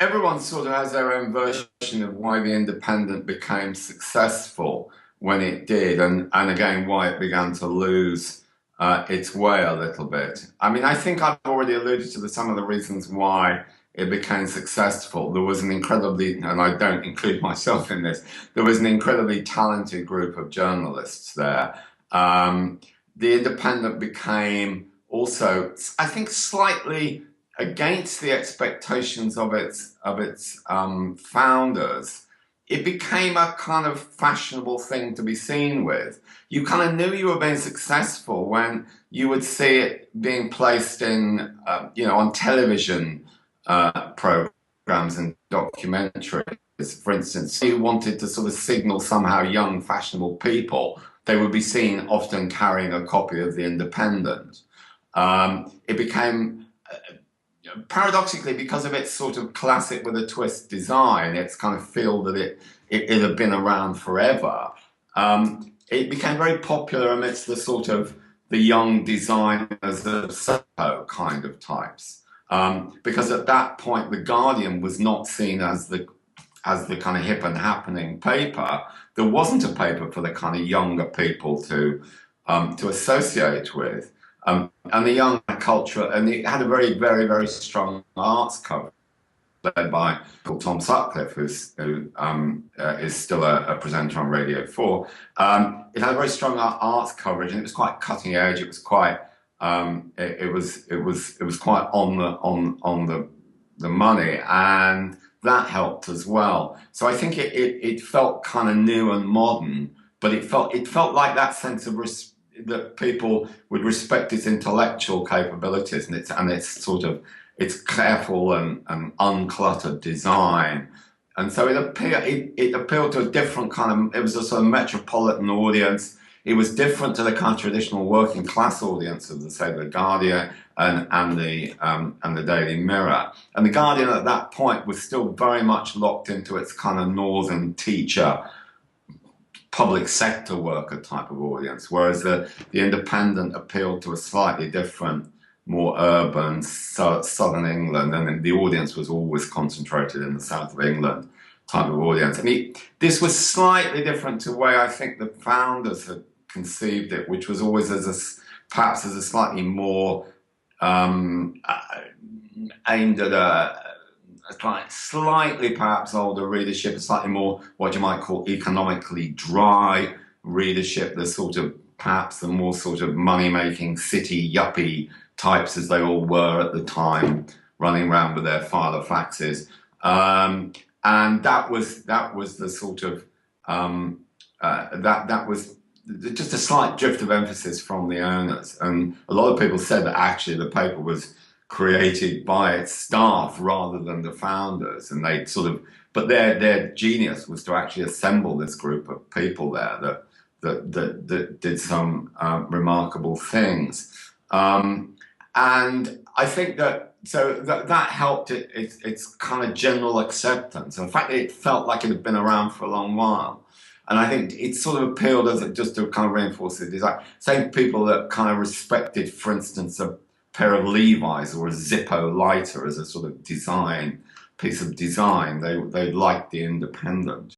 everyone sort of has their own version of why the Independent became successful when it did, and again why it began to lose its way a little bit. I mean, I think I've already alluded to some of the reasons why it became successful. There was an incredibly, and I don't include myself in this, there was an incredibly talented group of journalists there. Um, the Independent became also, I think, slightly against the expectations of its founders. It became a kind of fashionable thing to be seen with. You kind of knew you were being successful when you would see it being placed in, on television programs and documentaries. For instance, you wanted to sort of signal somehow young, fashionable people. They would be seen often carrying a copy of The Independent. It became paradoxically, because of its sort of classic with a twist design, its kind of feel that it had been around forever, it became very popular amidst the sort of the young designers of Soho kind of types. Because at that point, The Guardian was not seen as the kind of hip and happening paper. There wasn't a paper for the kind of younger people to associate with. And the young culture, and it had a very, very, very strong arts cover, led by Tom Sutcliffe, who is still a presenter on Radio 4. It had a very strong arts coverage, and it was quite cutting edge. It was quite, it was quite on the money, and that helped as well. So I think it felt kind of new and modern, but it felt like that sense of that people would respect its intellectual capabilities and its careful and uncluttered design. And so it appealed to a different kind of, it was a sort of metropolitan audience. It was different to the kind of traditional working class audience of the Guardian and the Daily Mirror. And the Guardian at that point was still very much locked into its kind of northern teacher, public sector worker type of audience, whereas the Independent appealed to a slightly different, more urban, southern England, and then the audience was always concentrated in the south of England type of audience. And this was slightly different to the way I think the founders had conceived it, which was always perhaps as a slightly more aimed at a slightly perhaps older readership, a slightly more what you might call economically dry readership, the sort of perhaps the more sort of money-making city yuppie types as they all were at the time, running around with their file of faxes. And that was the sort of that was just a slight drift of emphasis from the owners. And a lot of people said that actually the paper was created by its staff rather than the founders, and they but their genius was to actually assemble this group of people there that did some remarkable things, and I think that that helped its kind of general acceptance. In fact, it felt like it had been around for a long while. And I think it sort of appealed just to kind of reinforce the design. Same people that kind of respected, for instance, a pair of Levi's or a Zippo lighter as a sort of piece of design. They liked the Independent.